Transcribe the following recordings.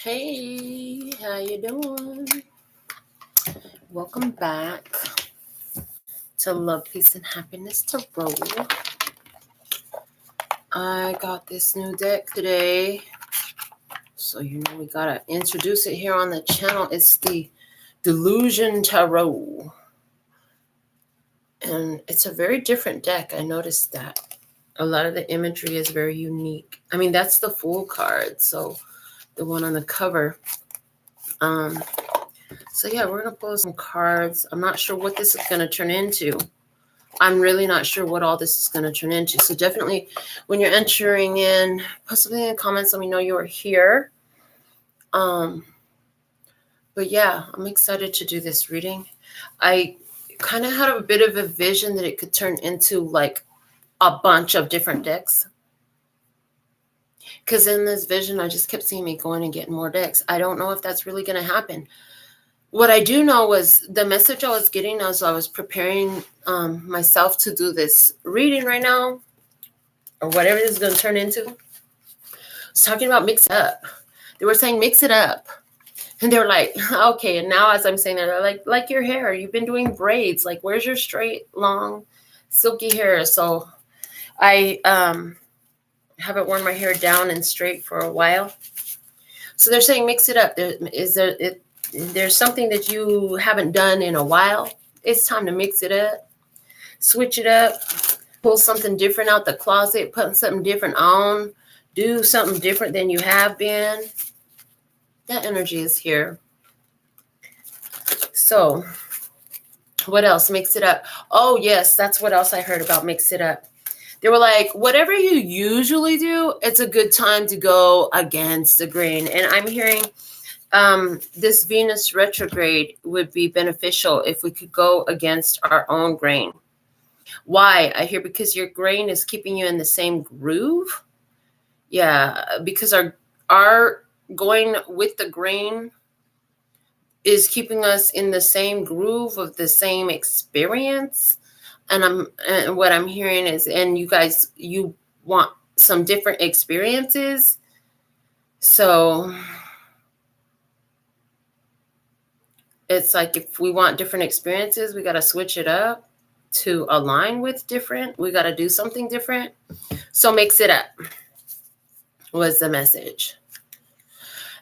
Hey, how you doing? Welcome back to Love, Peace, and Happiness Tarot. I got this new deck today, so we gotta introduce it here on the channel. It's the Delusion Tarot, and it's a very different deck. I noticed that a lot of the imagery is very unique. I mean, that's the full card, so the one on the cover. So yeah, we're going to pull some cards. I'm not sure what this is going to turn into. I'm really not sure what all this is going to turn into. So definitely when you're entering in, put something in the comments. Let me know you are here. But yeah, I'm excited to do this reading. I kind of had a bit of a vision that it could turn into like a bunch of different decks. Because in this vision, I just kept seeing me going and getting more decks. I don't know if that's really going to happen. What I do know was the message I was getting as I was preparing myself to do this reading right now, or whatever this is going to turn into. I was talking about mix it up. They were saying mix it up. And they were like, okay. And now as I'm saying that, they're like your hair. You've been doing braids. Like, where's your straight, long, silky hair? So I haven't worn my hair down and straight for a while. So they're saying mix it up. There's something that you haven't done in a while. It's time to mix it up, switch it up, pull something different out the closet, put something different on, do something different than you have been. That energy is here. So what else? Mix it up. Oh, yes, that's what else I heard about mix it up. They were like, whatever you usually do, it's a good time to go against the grain. And I'm hearing this Venus retrograde would be beneficial if we could go against our own grain. Why? I hear because your grain is keeping you in the same groove. Yeah, because our going with the grain is keeping us in the same groove of the same experience. And what I'm hearing is, and you guys, you want some different experiences. So it's like if we want different experiences, we got to switch it up to align with different. We got to do something different. So mix it up was the message.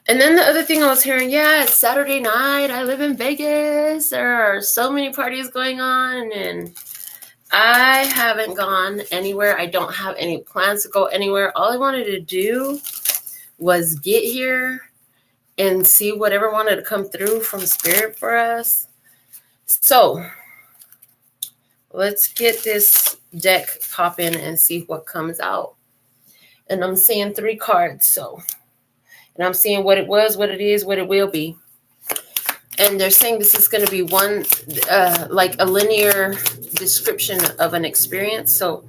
And then the other thing I was hearing, yeah, it's Saturday night. I live in Vegas. There are so many parties going on, and I haven't gone anywhere. I don't have any plans to go anywhere. All I wanted to do was get here and see whatever wanted to come through from Spirit for us. So let's get this deck popping and see what comes out. And I'm seeing 3 cards. And I'm seeing what it was, what it is, what it will be. And they're saying this is going to be one, like a linear description of an experience. So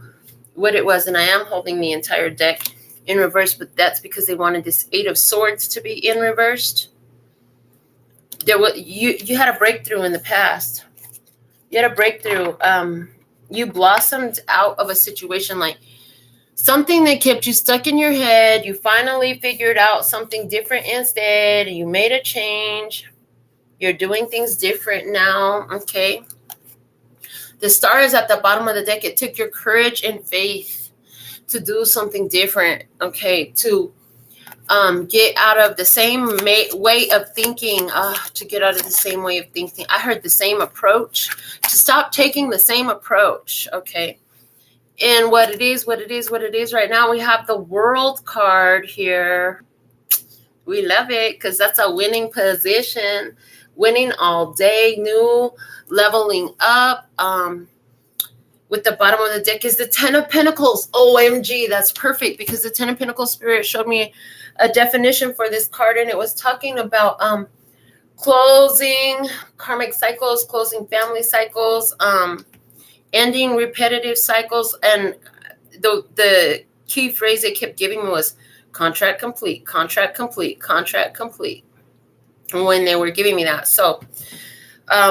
what it was, and I am holding the entire deck in reverse, but that's because they wanted this 8 of Swords to be in reversed. There was you had a breakthrough in the past. You had a breakthrough. You blossomed out of a situation, like something that kept you stuck in your head. You finally figured out something different instead. You made a change. You're doing things different now. Okay. The star is at the bottom of the deck. It took your courage and faith to do something different, okay, to get out of the same way of thinking, to get out of the same way of thinking. I heard the same approach, to stop taking the same approach, okay. And what it is right now, we have the World card here. We love it because that's a winning position, winning all day, new, leveling up. With the bottom of the deck is the 10 of Pentacles. OMG, that's perfect because the 10 of Pentacles Spirit showed me a definition for this card, and it was talking about closing karmic cycles, closing family cycles, ending repetitive cycles. And the key phrase they kept giving me was contract complete, contract complete, contract complete when they were giving me that. So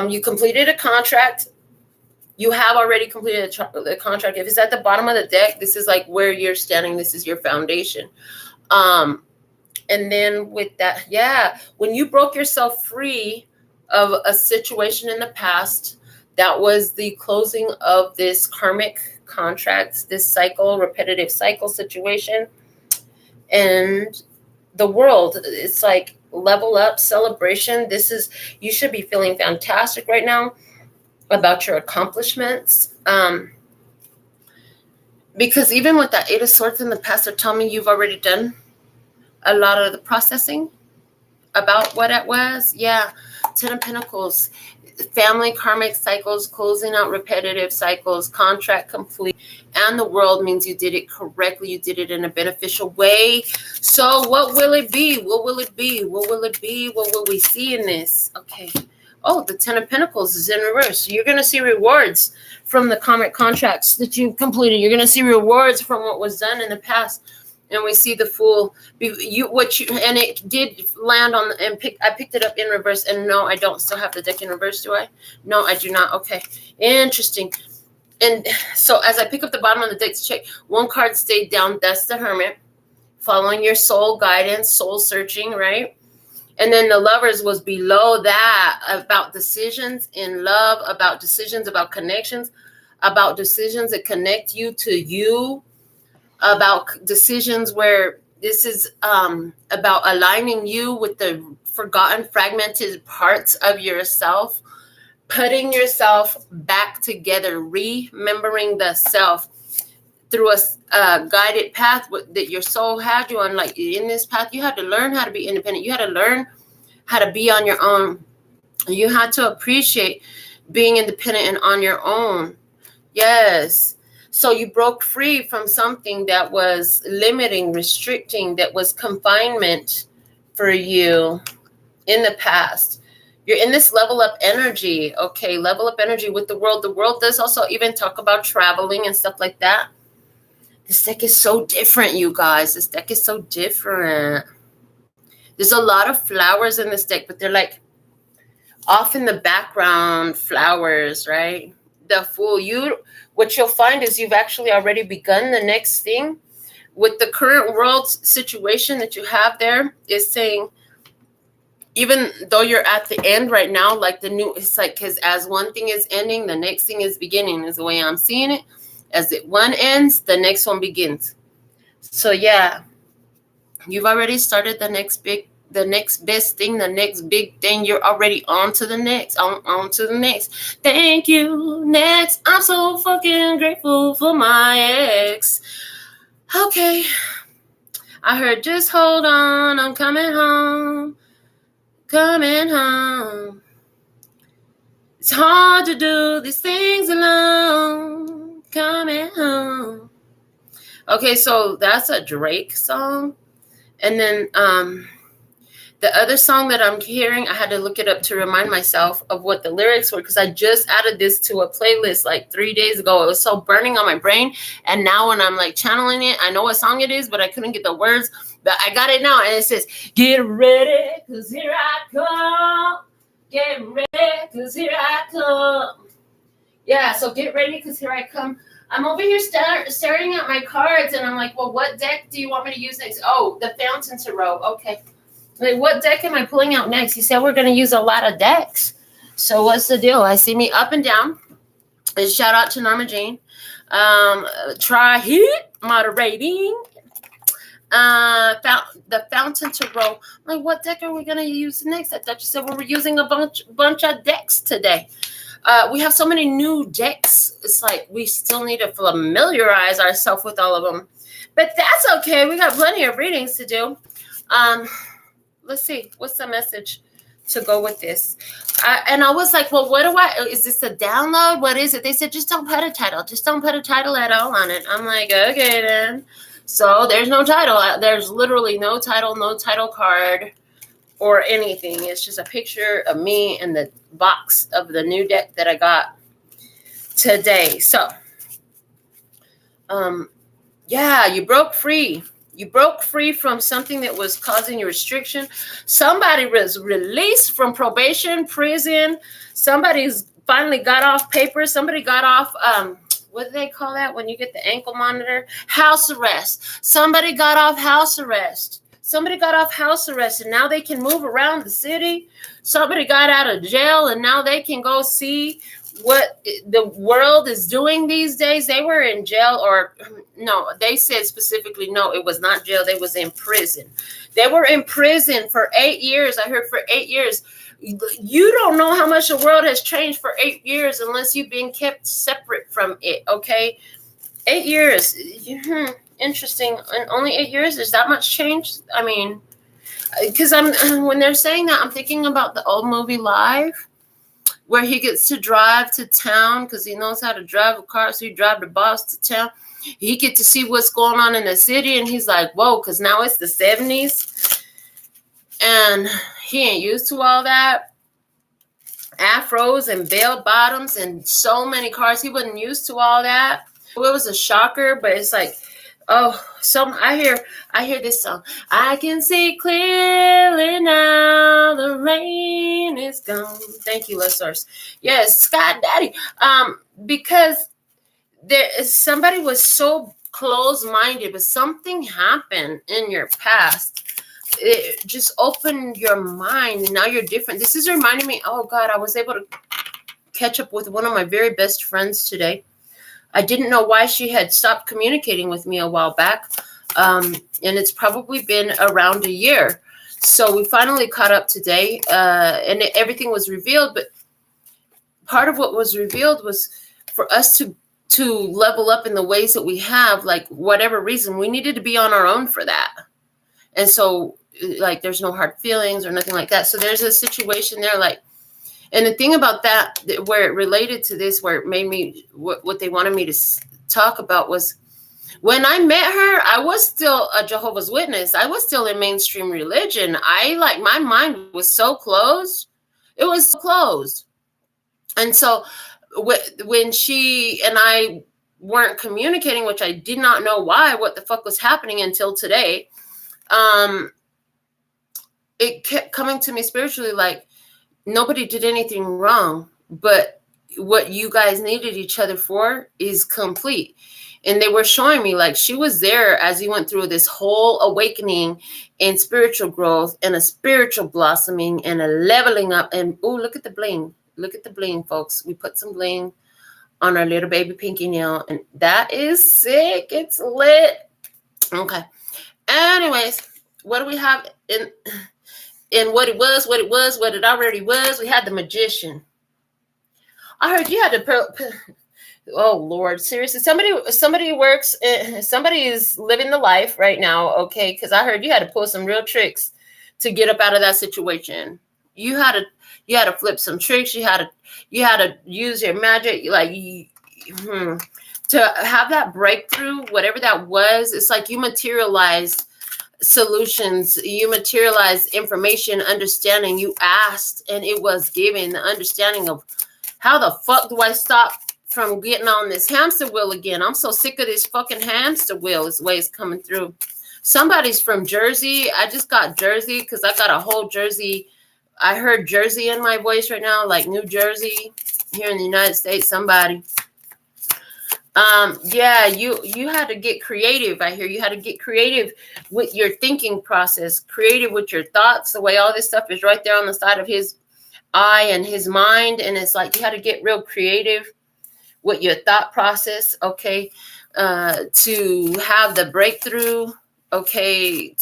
you completed a contract. You have already completed the contract. If it's at the bottom of the deck, this is like where you're standing. This is your foundation. And then with that, yeah, when you broke yourself free of a situation in the past, that was the closing of this karmic contract, this cycle, repetitive cycle situation. And the world, it's like level up, celebration. You should be feeling fantastic right now about your accomplishments. Because even with that Eight of Swords in the past, they're telling me you've already done a lot of the processing about what it was. Yeah. Ten of Pentacles, family karmic cycles, closing out repetitive cycles, contract complete, and the world means you did it correctly. You did it in a beneficial way. So what will it be? What will it be? What will it be? What will we see in this? Okay. Oh, the Ten of Pentacles is in reverse. So you're going to see rewards from the karmic contracts that you've completed. You're going to see rewards from what was done in the past. And we see the Fool. And it did land on, I picked it up in reverse. And no, I don't still have the deck in reverse, do I? No, I do not. Okay, interesting. And so as I pick up the bottom of the deck to check, one card stayed down. That's the Hermit, following your soul guidance, soul searching, right? And then the Lovers was below that, about decisions in love, about decisions, about connections, about decisions that connect you to you, about decisions where this is about aligning you with the forgotten, fragmented parts of yourself, putting yourself back together, remembering the self through a guided path that your soul had you on. Like in this path, you had to learn how to be independent. You had to learn how to be on your own. You had to appreciate being independent and on your own. Yes. So you broke free from something that was limiting, restricting, that was confinement for you in the past. You're in this level up energy. Okay, level up energy with the world. The world does also even talk about traveling and stuff like that. This deck is so different, you guys. This deck is so different. There's a lot of flowers in this deck, but they're like off in the background flowers, right? The Fool. What you'll find is you've actually already begun the next thing. With the current world situation that you have there, is saying, even though you're at the end right now, like it's like, because as one thing is ending, the next thing is beginning, is the way I'm seeing it. As one ends, the next one begins. So yeah, you've already started the next best thing, the next big thing. You're already on to the next, on to the next. Thank you, next. I'm so fucking grateful for my ex. Okay. I heard, just hold on, I'm coming home. Coming home. It's hard to do these things alone. Coming home. Okay, so that's a Drake song. And then the other song that I'm hearing, I had to look it up to remind myself of what the lyrics were, because I just added this to a playlist like 3 days ago. It was so burning on my brain. And now when I'm like channeling it, I know what song it is, but I couldn't get the words. But I got it now. And it says, get ready, because here I come. Get ready, because here I come. Yeah, so get ready, because here I come. I'm over here staring at my cards, and I'm like, well, what deck do you want me to use next? Oh, the Fountain Tarot. Okay. Like, what deck am I pulling out next? He said we're going to use a lot of decks. So what's the deal? I see me up and down. And shout out to Norma Jean. Try hit moderating. The Fountain Tarot. Like, what deck are we going to use next? I thought you said we were using a bunch of decks today. We have so many new decks. It's like we still need to familiarize ourselves with all of them. But that's okay. We got plenty of readings to do. Let's see. What's the message to go with this? And I was like, well, is this a download? What is it? They said, just don't put a title. Just don't put a title at all on it. I'm like, okay, then. So there's no title. There's literally no title card or anything. It's just a picture of me in the box of the new deck that I got today. So, yeah, you broke free. You broke free from something that was causing you restriction. Somebody was released from probation, prison. Somebody's finally got off papers. Somebody got off, what do they call that when you get the ankle monitor? House arrest. Somebody got off house arrest. Somebody got off house arrest and now they can move around the city. Somebody got out of jail and now they can go see what the world is doing these days. They were in jail, or no, they said specifically, no, it was not jail. They was in prison. They were in prison for 8 years. I heard for 8 years. You don't know how much the world has changed for 8 years unless you've been kept separate from it. Okay. 8 years. Interesting. And only 8 years. Is that much change? I mean, because when they're saying that, I'm thinking about the old movie Live, where he gets to drive to town because he knows how to drive a car. So he drive the boss to town. He get to see what's going on in the city. And he's like, whoa, because now it's the 70s. And he ain't used to all that. Afros and bell bottoms and so many cars. He wasn't used to all that. It was a shocker, but it's like, oh, I hear this song. I can see clearly now, the rain is gone. Thank you, listeners. Yes, Scott Daddy. Because somebody was so close-minded, but something happened in your past. It just opened your mind, and now you're different. This is reminding me, oh God, I was able to catch up with one of my very best friends today. I didn't know why she had stopped communicating with me a while back. And it's probably been around a year. So we finally caught up today, and everything was revealed. But part of what was revealed was for us to level up in the ways that we have, like whatever reason, we needed to be on our own for that. And so, like, there's no hard feelings or nothing like that. So there's a situation there, like, and the thing about that, where it related to this, where it made me, what they wanted me to talk about was, when I met her, I was still a Jehovah's Witness. I was still in mainstream religion. My mind was so closed. It was so closed. And so when she and I weren't communicating, which I did not know why, what the fuck was happening until today, it kept coming to me spiritually, like, nobody did anything wrong, but what you guys needed each other for is complete. And they were showing me, like, she was there as you went through this whole awakening and spiritual growth and a spiritual blossoming and a leveling up. And, oh, look at the bling. Look at the bling, folks. We put some bling on our little baby pinky nail, and that is sick. It's lit. Okay. Anyways, what do we have in what it was, what it already was? We had the Magician. I heard you had to oh Lord, seriously, somebody works, somebody is living the life right now, okay? Because I heard you had to pull some real tricks to get up out of that situation. You had to flip some tricks. You had to use your magic, like, to have that breakthrough, whatever that was. It's like you materialized solutions, you materialize information, understanding. You asked and it was given. The understanding of how the fuck do I stop from getting on this hamster wheel again? I'm so sick of this fucking hamster wheel. Is the way it's coming through. Somebody's from Jersey. I just got Jersey because I got a whole Jersey. I heard Jersey in my voice right now, like New Jersey here in the United States. Somebody. Yeah, you had to get creative. I hear you had to get creative with your thinking process, creative with your thoughts, the way all this stuff is right there on the side of his eye and his mind. And it's like, you had to get real creative with your thought process. Okay. To have the breakthrough. Okay.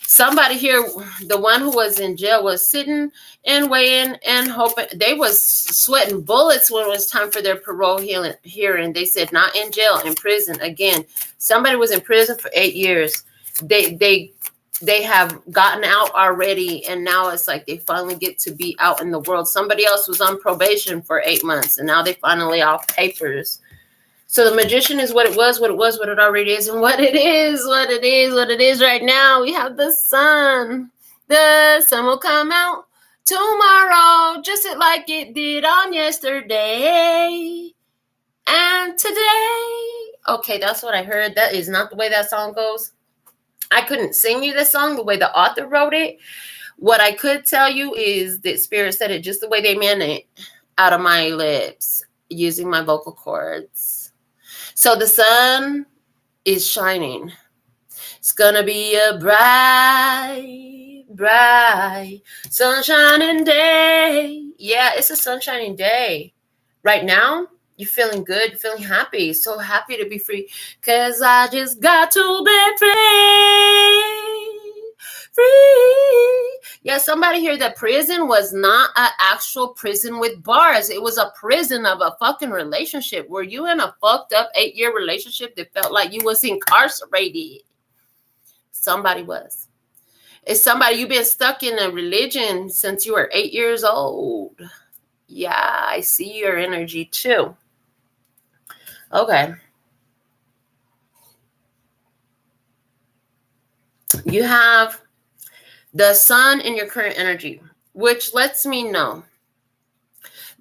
Somebody here, the one who was in jail, was sitting and waiting and hoping. They was sweating bullets when it was time for their parole hearing. They said not in jail, in prison. Again, somebody was in prison for 8 years. They have gotten out already, and now it's like they finally get to be out in the world. Somebody else was on probation for 8 months, and now they finally off papers. So the Magician is what it was, what it already is, and what it is right now. We have the sun. The sun will come out tomorrow, just like it did on yesterday and today. Okay, that's what I heard. That is not the way that song goes. I couldn't sing you this song the way the author wrote it. What I could tell you is that Spirit said it just the way they meant it out of my lips, using my vocal cords. So the sun is shining. It's gonna be a bright, bright, sunshining day. Yeah, it's a sunshining day. Right now, you're feeling good, you're feeling happy. So happy to be free. Cause I just got to be free. Free. Yeah, somebody here, that prison was not an actual prison with bars. It was a prison of a fucking relationship. Were you in a fucked up 8-year relationship that felt like you was incarcerated? Somebody was. It's somebody, you've been stuck in a religion since you were 8 years old. Yeah, I see your energy too. Okay. You have the sun in your current energy, which lets me know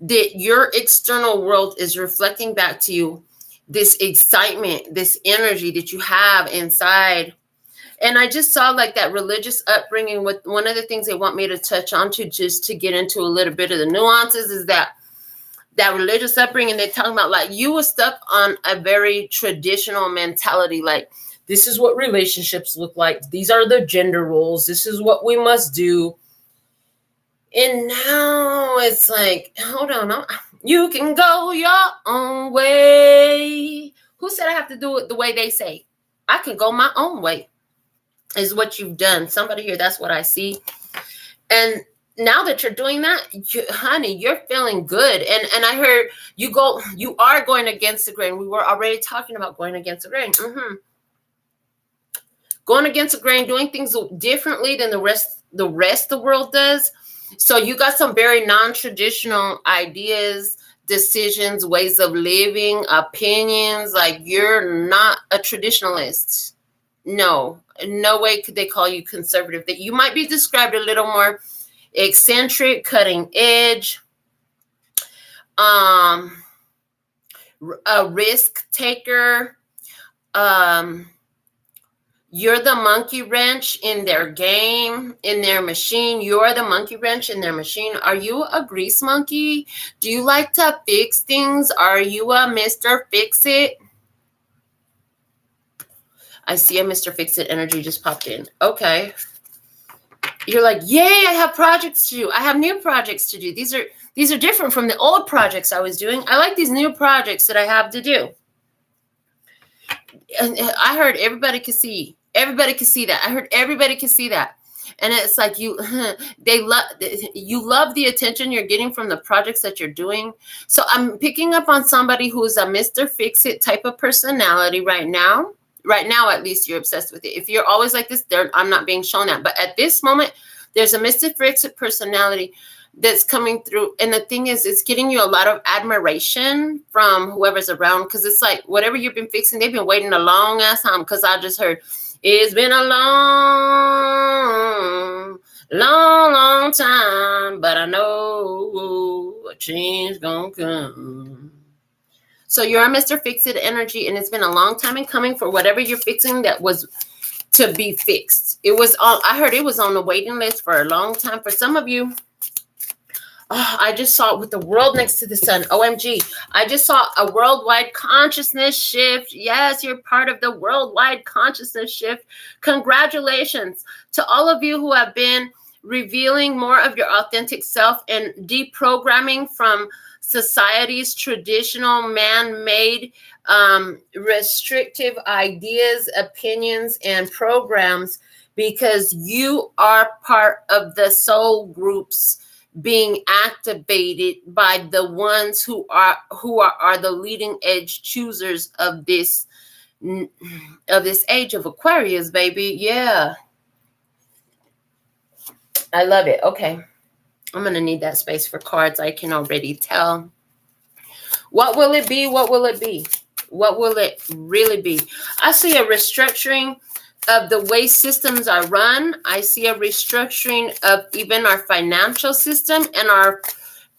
that your external world is reflecting back to you this excitement, this energy that you have inside. And I just saw like that religious upbringing. With one of the things they want me to touch on to, just to get into a little bit of the nuances, is that religious upbringing. They're talking about like you were stuck on a very traditional mentality, like this is what relationships look like, these are the gender roles, this is what we must do. And now it's like, hold on, you can go your own way. Who said I have to do it the way they say? I can go my own way, is what you've done. Somebody here, that's what I see. And now that you're doing that, honey, you're feeling good. And I heard you are going against the grain. We were already talking about going against the grain. Going against the grain, doing things differently than the rest of the world does. So you got some very non-traditional ideas, decisions, ways of living, opinions. Like you're not a traditionalist. No way could they call you conservative. That you might be described a little more eccentric, cutting edge, a risk taker. You're the monkey wrench in their game, in their machine. You're the monkey wrench in their machine. Are you a grease monkey? Do you like to fix things? Are you a Mr. Fix-It? I see a Mr. Fix-It energy just popped in. Okay. You're like, yay, I have projects to do. I have new projects to do. These are different from the old projects I was doing. I like these new projects that I have to do. And I heard everybody could see. Everybody could see that. I heard everybody could see that. And it's like you love the attention you're getting from the projects that you're doing. So I'm picking up on somebody who's a Mr. Fix-It type of personality right now. Right now, at least, you're obsessed with it. If you're always like this, I'm not being shown that. But at this moment, there's a Mr. Fix-It personality that's coming through. And the thing is, it's getting you a lot of admiration from whoever's around. Because it's like, whatever you've been fixing, they've been waiting a long ass time. Because I just heard, it's been a long, long, long time. But I know a change gonna come. So you're a Mr. Fix-It energy, and it's been a long time in coming for whatever you're fixing that was to be fixed. It was on, I heard it was on the waiting list for a long time. For some of you, I just saw it with the world next to the sun. OMG. I just saw a worldwide consciousness shift. Yes, you're part of the worldwide consciousness shift. Congratulations to all of you who have been revealing more of your authentic self and deprogramming from society's traditional man-made restrictive ideas, opinions, and programs, because you are part of the soul groups being activated by the ones who are the leading edge choosers of this age of Aquarius, baby. Yeah, I love it. Okay, I'm gonna need that space for cards. I can already tell. What will it be? What will it be? What will it really be? I see a restructuring of the way systems are run. I see a restructuring of even our financial system and our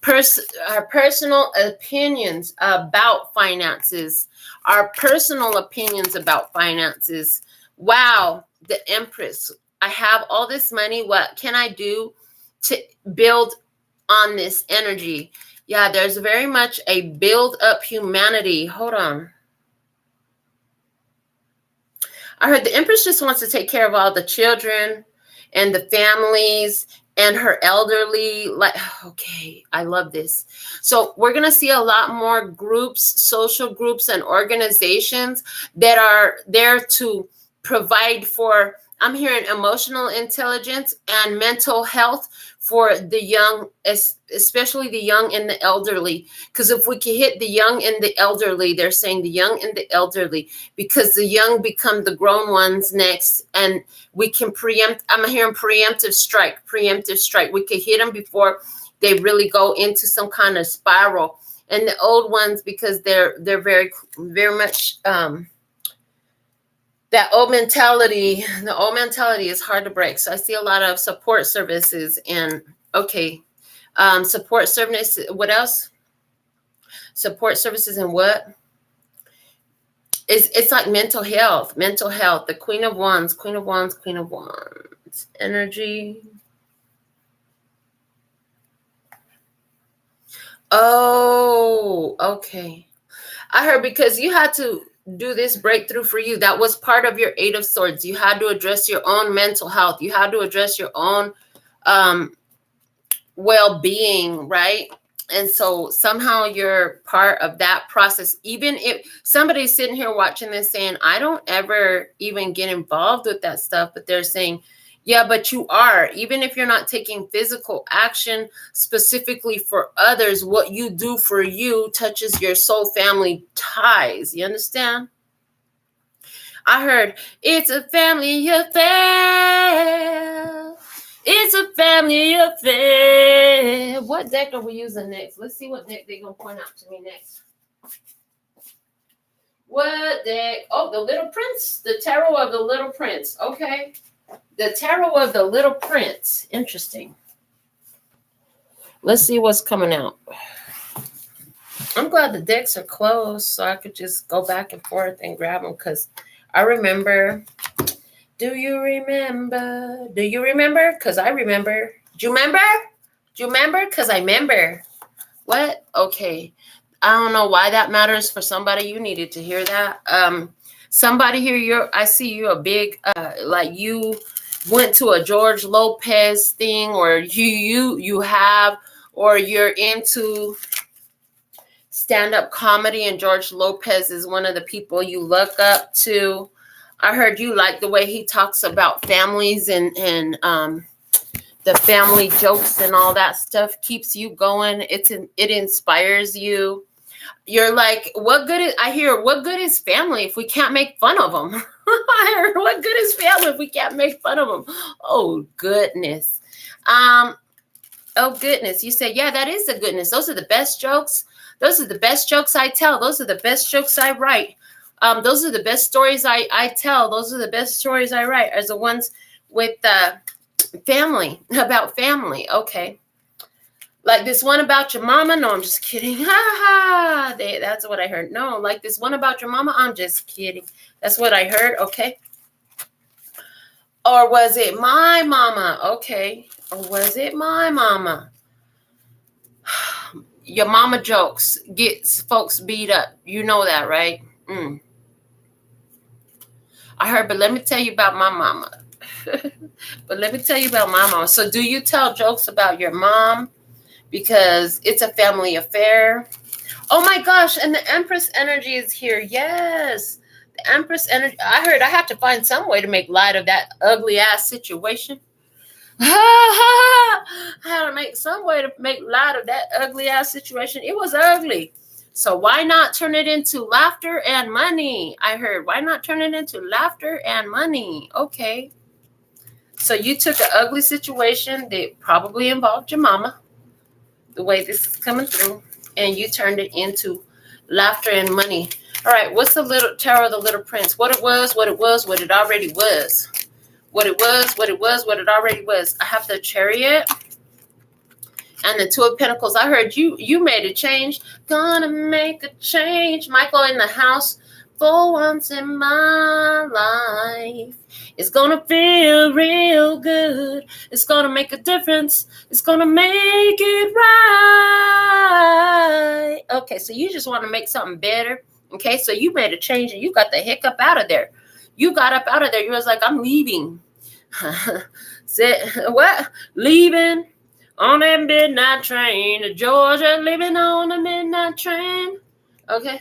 personal opinions about finances. Our personal opinions about finances. Wow, the Empress. I have all this money. What can I do to build on this energy? Yeah, there's very much a build up humanity. Hold on. I heard the Empress just wants to take care of all the children and the families and her elderly. Like, okay, I love this. So we're going to see a lot more groups, social groups and organizations that are there to provide for, I'm hearing emotional intelligence and mental health for the young, especially the young and the elderly. Because if we can hit the young and the elderly, they're saying the young and the elderly, because the young become the grown ones next, and we can preempt. I'm hearing preemptive strike. We can hit them before they really go into some kind of spiral. And the old ones, because they're very much that old mentality. The old mentality is hard to break. So I see a lot of support services and support services. What else? Support services and what? It's like mental health. The Queen of Wands energy. Oh, okay. I heard because you had to do this breakthrough for you. That was part of your Eight of Swords. You had to address your own mental health. You had to address your own well-being, right? And so somehow you're part of that process. Even if somebody's sitting here watching this saying, I don't ever even get involved with that stuff, but they're saying, yeah, but you are. Even if you're not taking physical action specifically for others, what you do for you touches your soul family ties. You understand? I heard it's a family affair. It's a family affair. What deck are we using next? Let's see what deck they're going to point out to me next. What deck? Oh, the Little Prince. The Tarot of the Little Prince. Okay. The Tarot of the Little Prince. Interesting. Let's see what's coming out. I'm glad the decks are closed so I could just go back and forth and grab them, because I remember. Do you remember? Because I remember. Do you remember? Because I remember. What? Okay. I don't know why that matters for somebody. You needed to hear that. Somebody here, I see you a big, like you went to a George Lopez thing, or you have, or you're into stand-up comedy, and George Lopez is one of the people you look up to. I heard you like the way he talks about families and the family jokes and all that stuff keeps you going. It inspires you. You're like, what good is family if we can't make fun of them? I heard, what good is family if we can't make fun of them? Oh, goodness. Oh, goodness. You say, yeah, that is the goodness. Those are the best jokes. Those are the best jokes I tell. Those are the best jokes I write. Those are the best stories I tell. Those are the best stories I write, as the ones with family, about family. Okay. Like this one about your mama. No, I'm just kidding. Ha ha. That's what I heard. No, like this one about your mama. I'm just kidding. That's what I heard. Okay. Or was it my mama? Okay. Or was it my mama? Your mama jokes gets folks beat up. You know that, right? I heard, but let me tell you about my mama. So do you tell jokes about your mom? Because it's a family affair. Oh my gosh, and the Empress energy is here. Yes. The Empress energy. I heard I have to find some way to make light of that ugly ass situation. I had to make some way to make light of that ugly ass situation. It was ugly. So why not turn it into laughter and money? I heard, why not turn it into laughter and money? Okay. So you took an ugly situation that probably involved your mama, the way this is coming through, and you turned it into laughter and money. All right. What's the little Tarot of the Little Prince? What it was, what it already was. What it already was. I have the Chariot and the Two of Pentacles. I heard you made a change. Gonna make a change. Michael in the house. For once in my life, it's gonna feel real good. It's gonna make a difference. It's gonna make it right. Okay, so you just want to make something better. Okay, so you made a change and you got the heck up out of there. You got up out of there. You was like, I'm leaving. Said, what? Leaving on that midnight train to Georgia, leaving on the midnight train. Okay.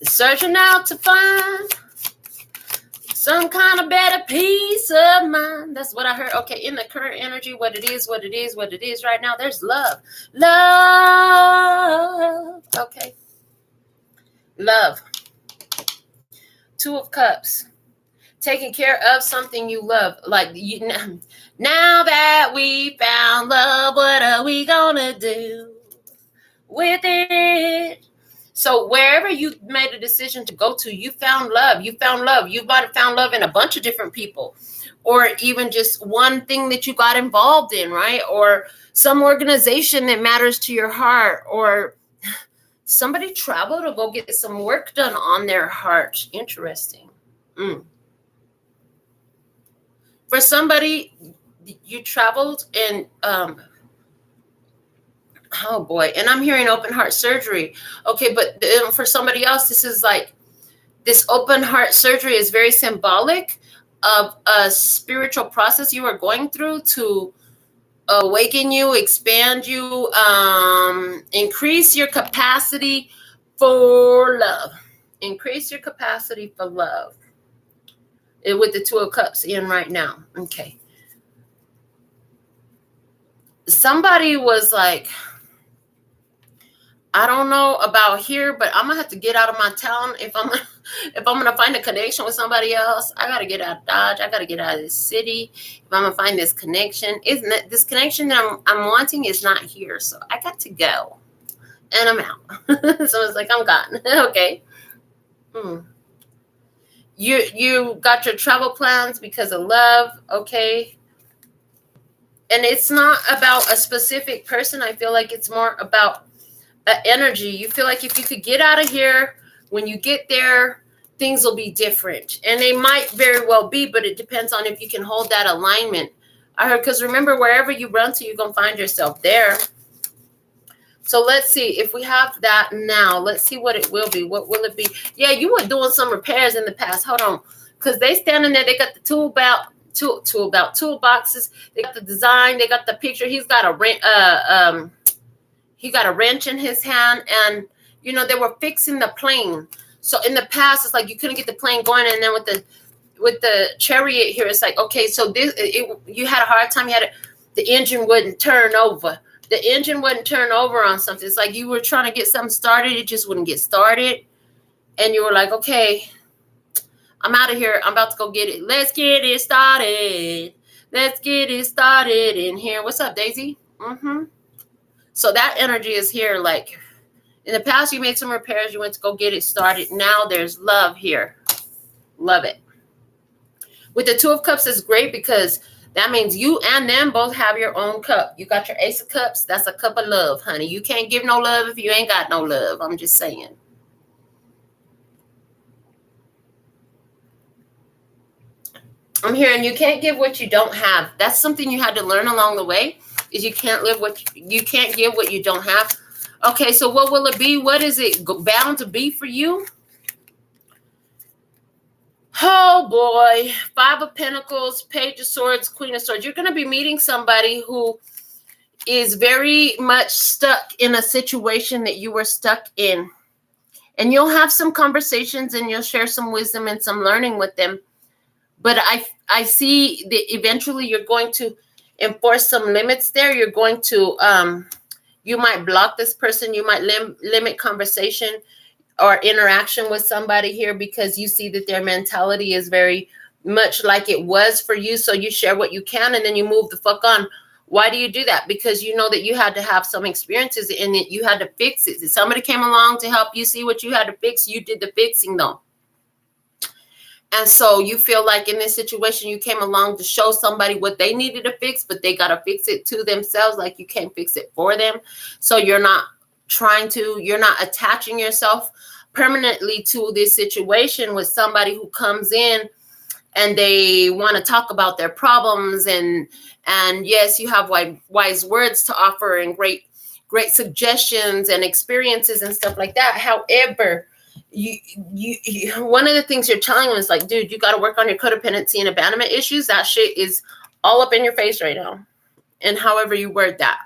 Searching out to find some kind of better peace of mind. That's what I heard. Okay, in the current energy, what it is right now, there's love. Love. Okay. Love. Two of Cups. Taking care of something you love. Like, you now that we found love, what are we gonna do with it? So wherever you made a decision to go to, you found love. You found love. You might have found love in a bunch of different people, or even just one thing that you got involved in, right? Or some organization that matters to your heart, or somebody traveled to go get some work done on their heart. Interesting. For somebody, you traveled and oh boy, and I'm hearing open heart surgery. Okay, but for somebody else, this is like, this open heart surgery is very symbolic of a spiritual process you are going through to awaken you, expand you, increase your capacity for love. Increase your capacity for love. With the Two of Cups in right now. Okay. Somebody was like, I don't know about here, but I'm gonna have to get out of my town if I'm gonna find a connection with somebody else. I gotta get out of Dodge. I gotta get out of this city. If I'm gonna find this connection, this connection that I'm wanting is not here, so I got to go, and I'm out. So it's like, I'm gone. Okay. You got your travel plans because of love. Okay. And it's not about a specific person. I feel like it's more about energy. You feel like if you could get out of here, when you get there, things will be different. And they might very well be, but it depends on if you can hold that alignment. I heard, because remember, wherever you run to, you're going to find yourself there. So let's see if we have that now. Let's see what it will be. What will it be? Yeah, you were doing some repairs in the past. Hold on. Because they standing there. They got the toolboxes. They got the design. They got the picture. He's got a wrench in his hand, and they were fixing the plane. So in the past, it's like you couldn't get the plane going, and then with the chariot here, it's like, okay, so you had a hard time. The engine wouldn't turn over. The engine wouldn't turn over on something. It's like you were trying to get something started, it just wouldn't get started, and you were like, okay, I'm out of here. I'm about to go get it. Let's get it started. Let's get it started in here. What's up, Daisy? So that energy is here. Like, in the past, you made some repairs. You went to go get it started. Now there's love here. Love it. With the Two of Cups, it's great because that means you and them both have your own cup. You got your Ace of Cups. That's a cup of love, honey. You can't give no love if you ain't got no love. I'm just saying. I'm hearing you can't give what you don't have. That's something you had to learn along the way. Is you can't give what you don't have. Okay, so what will it be? What is it bound to be for you? Oh boy, Five of Pentacles, Page of Swords, Queen of Swords. You're going to be meeting somebody who is very much stuck in a situation that you were stuck in. And you'll have some conversations and you'll share some wisdom and some learning with them. But I see that eventually you're going to enforce some limits there. You're going to, you might block this person. You might limit conversation or interaction with somebody here because you see that their mentality is very much like it was for you. So you share what you can and then you move the fuck on. Why do you do that? Because you know that you had to have some experiences and that you had to fix it. If somebody came along to help you see what you had to fix, you did the fixing though. And so you feel like in this situation, you came along to show somebody what they needed to fix, but they got to fix it to themselves. Like you can't fix it for them. So you're not attaching yourself permanently to this situation with somebody who comes in and they want to talk about their problems. And yes, you have wise words to offer and great suggestions and experiences and stuff like that. However, one of the things you're telling them is like, dude, you got to work on your codependency and abandonment issues. That shit is all up in your face right now. And however you word that.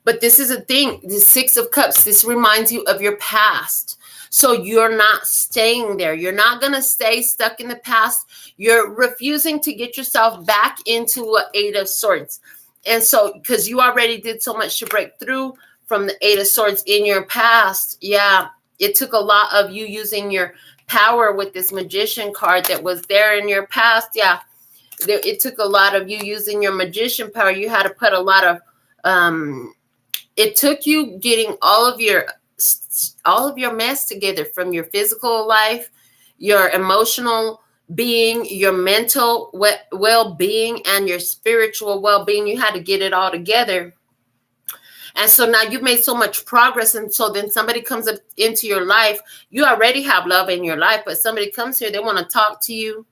But this is a thing, the Six of Cups, this reminds you of your past. So you're not staying there. You're not going to stay stuck in the past. You're refusing to get yourself back into an Eight of Swords. And so, because you already did so much to break through from the Eight of Swords in your past. Yeah, it took a lot of you using your power with this Magician card that was there in your past. Yeah, it took a lot of you using your Magician power. You had to put a lot of, it took you getting all of your mess together, from your physical life, your emotional being, your mental well-being, and your spiritual well-being. You had to get it all together. And so now you've made so much progress. And so then somebody comes up into your life. You already have love in your life, but somebody comes here, they want to talk to you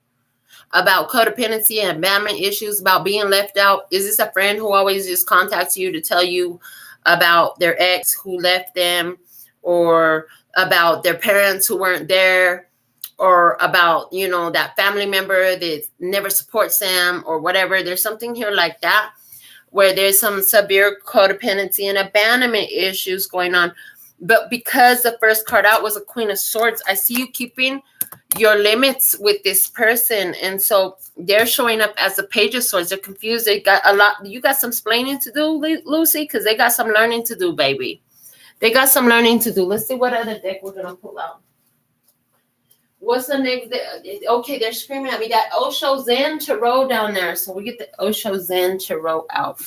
about codependency and abandonment issues, about being left out. Is this a friend who always just contacts you to tell you about their ex who left them, or about their parents who weren't there, or about, you know, that family member that never supports them, or whatever? There's something here like that, where there's some severe codependency and abandonment issues going on. But because the first card out was a Queen of Swords, I see you keeping your limits with this person. And so they're showing up as the Page of Swords. They're confused. They got a lot. You got some explaining to do, Lucy, because they got some learning to do, baby. They got some learning to do. Let's see what other deck we're going to pull out. What's the next? Okay, they're screaming at me. That Osho Zen Tarot down there. So we get the Osho Zen Tarot out.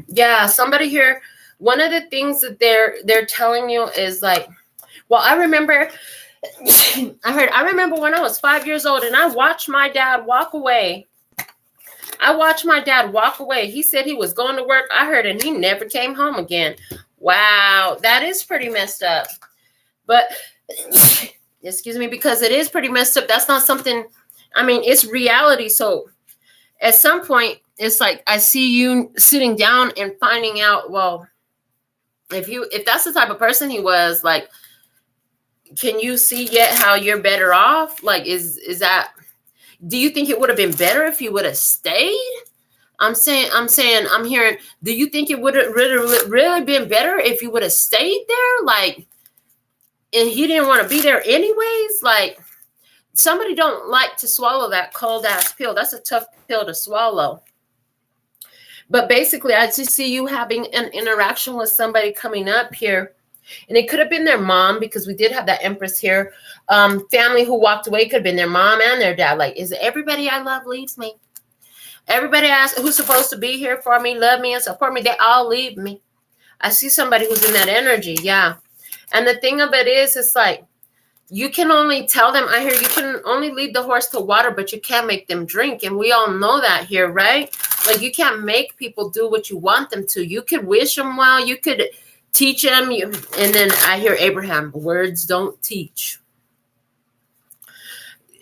Yeah, somebody here. One of the things that they're telling you is like, well, I remember when I was 5 years old and I watched my dad walk away. He said he was going to work. I heard, and he never came home again. Wow, that is pretty messed up. But excuse me, because it is pretty messed up. That's not something, I mean, it's reality. So at some point, it's like, I see you sitting down and finding out, well, if that's the type of person he was, like, can you see yet how you're better off? Like, is that, do you think it would have been better if you would have stayed? I'm hearing, do you think it would have really been better if you would have stayed there? Like, and he didn't want to be there anyways? Like, somebody don't like to swallow that cold ass pill. That's a tough pill to swallow. But basically, I just see you having an interaction with somebody coming up here. And it could have been their mom, because we did have that Empress here. Family who walked away could have been their mom and their dad. Like, is everybody I love leaves me? Everybody who's supposed to be here for me, love me, and support me, they all leave me. I see somebody who's in that energy. Yeah. And the thing of it is, it's like, you can only tell them, I hear you can only lead the horse to water, but you can't make them drink. And we all know that here, right? Like, you can't make people do what you want them to. You could wish them well. You could teach them. And then I hear Abraham, words don't teach.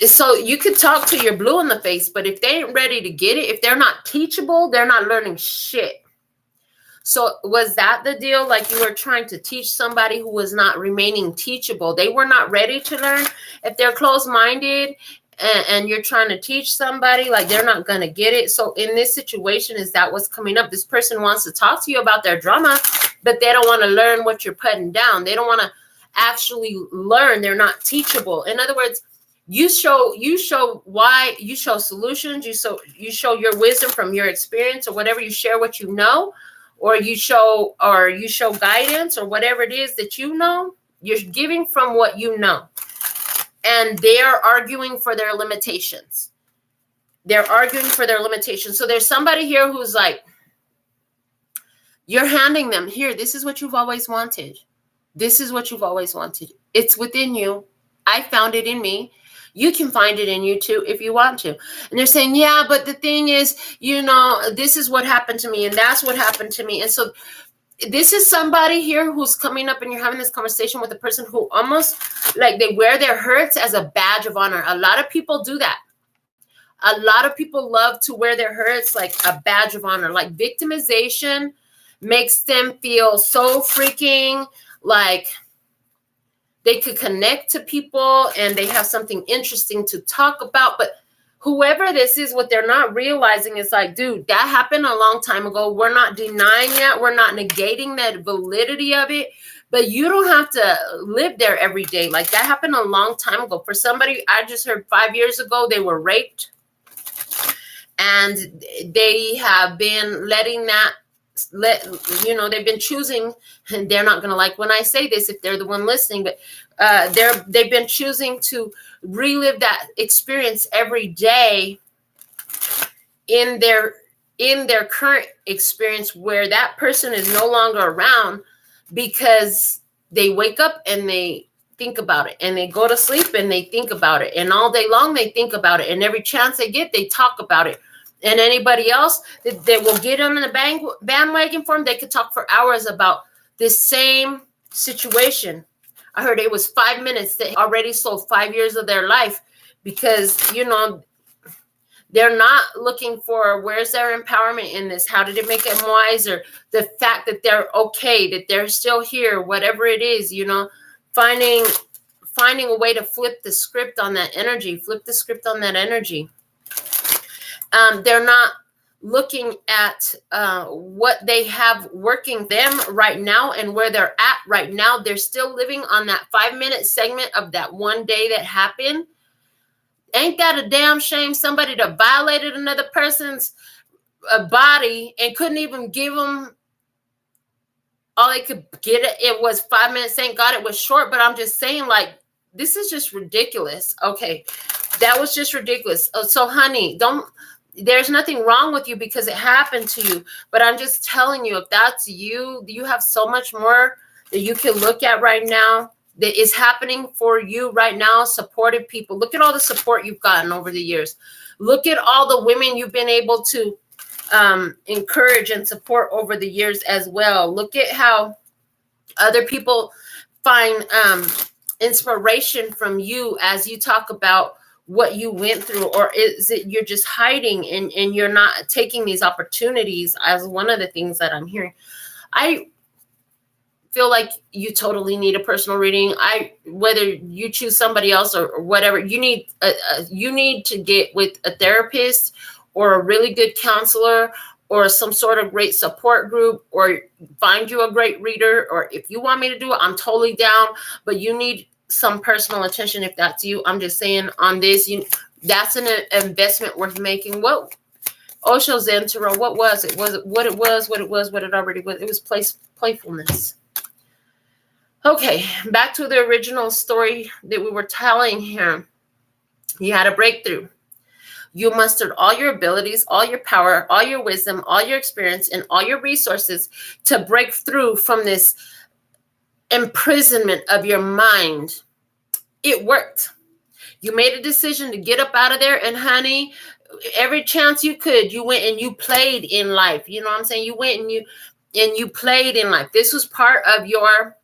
So you could talk to your blue in the face, but if they ain't ready to get it, if they're not teachable, they're not learning shit. So was that the deal? Like, you were trying to teach somebody who was not remaining teachable. They were not ready to learn. If they're closed-minded and you're trying to teach somebody, like, they're not going to get it. So in this situation, is that what's coming up? This person wants to talk to you about their drama, but they don't want to learn what you're putting down. They don't want to actually learn. They're not teachable. In other words, you show why, you show solutions, you show your wisdom from your experience, or whatever. You share what you know, or you show guidance, or whatever it is that you know. You're giving from what you know. And they're arguing for their limitations. So there's somebody here who's like, you're handing them, here, this is what you've always wanted. It's within you. I found it in me. You can find it in you too if you want to. And they're saying, yeah, but the thing is, this is what happened to me, and that's what happened to me. And so this is somebody here who's coming up, and you're having this conversation with a person who almost like they wear their hurts as a badge of honor. A lot of people do that. A lot of people love to wear their hurts like a badge of honor. Like, victimization makes them feel so freaking like they could connect to people and they have something interesting to talk about. But whoever this is, what they're not realizing is like, dude, that happened a long time ago. We're not denying that. We're not negating that validity of it. But you don't have to live there every day. Like that happened a long time ago. For somebody, I just heard 5 years ago, they were raped. And they have been letting that, they've been choosing, and they're not going to like when I say this if they're the one listening, but they've been choosing to relive that experience every day in their current experience where that person is no longer around, because they wake up and they think about it, and they go to sleep and they think about it, and all day long they think about it, and every chance they get they talk about it. And anybody else that will get them in the bandwagon for them, they could talk for hours about this same situation. I heard it was 5 minutes that already sold 5 years of their life, because they're not looking for where's their empowerment in this. How did it make them wiser? The fact that they're okay, that they're still here, whatever it is, finding a way to flip the script on that energy, They're not looking at what they have working them right now and where they're at right now. They're still living on that 5-minute segment of that one day that happened. Ain't that a damn shame? Somebody that violated another person's body and couldn't even give them all they could get. It was 5 minutes. Thank God it was short, but I'm just saying, like, this is just ridiculous. Okay, that was just ridiculous. So, honey, there's nothing wrong with you because it happened to you. But I'm just telling you, if that's you, you have so much more that you can look at right now that is happening for you right now. Supportive people. Look at all the support you've gotten over the years. Look at all the women you've been able to encourage and support over the years as well. Look at how other people find inspiration from you as you talk about what you went through. Or is it you're just hiding and you're not taking these opportunities, as one of the things that I'm hearing. I feel like you totally need a personal reading. Whether you choose somebody else or whatever, you need to get with a therapist or a really good counselor or some sort of great support group, or find you a great reader. Or if you want me to do it, I'm totally down, but you need some personal attention if that's you. I'm just saying on this, that's an investment worth making. What Osho Zen Tarot, what was it? Was it what it was, what it already was? It was playfulness. Okay, back to the original story that we were telling here. You had a breakthrough. You mustered all your abilities, all your power, all your wisdom, all your experience, and all your resources to break through from this imprisonment of your mind. It worked. You made a decision to get up out of there, and honey, every chance you could, you went and you played in life. You know what I'm saying? You went and you played in life. This was part of your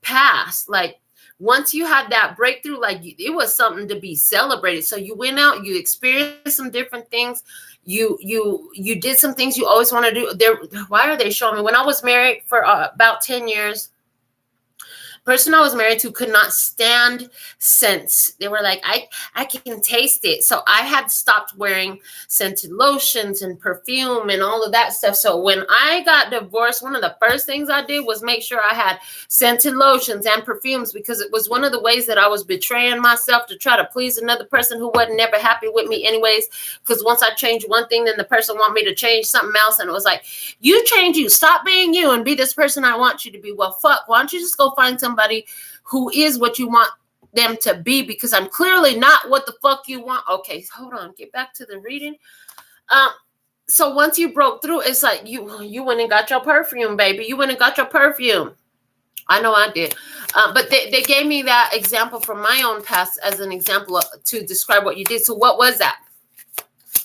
past. Like, once you had that breakthrough, like, it was something to be celebrated. So you went out, you experienced some different things. You did some things you always want to do. Why are they showing me? When I was married for about 10 years, person I was married to could not stand scents. They were like, I can taste it. So I had stopped wearing scented lotions and perfume and all of that stuff. So when I got divorced, one of the first things I did was make sure I had scented lotions and perfumes, because it was one of the ways that I was betraying myself to try to please another person who wasn't never happy with me anyways. Because once I changed one thing, then the person wanted me to change something else. And it was like, you change you. Stop being you and be this person I want you to be. Well, fuck, why don't you just go find somebody who is what you want them to be, because I'm clearly not what the fuck you want. Okay, hold on, get back to the reading. So once you broke through, it's like you went and got your perfume, baby. You went and got your perfume. I know I did. But they gave me that example from my own past as an example to describe what you did. So what was that?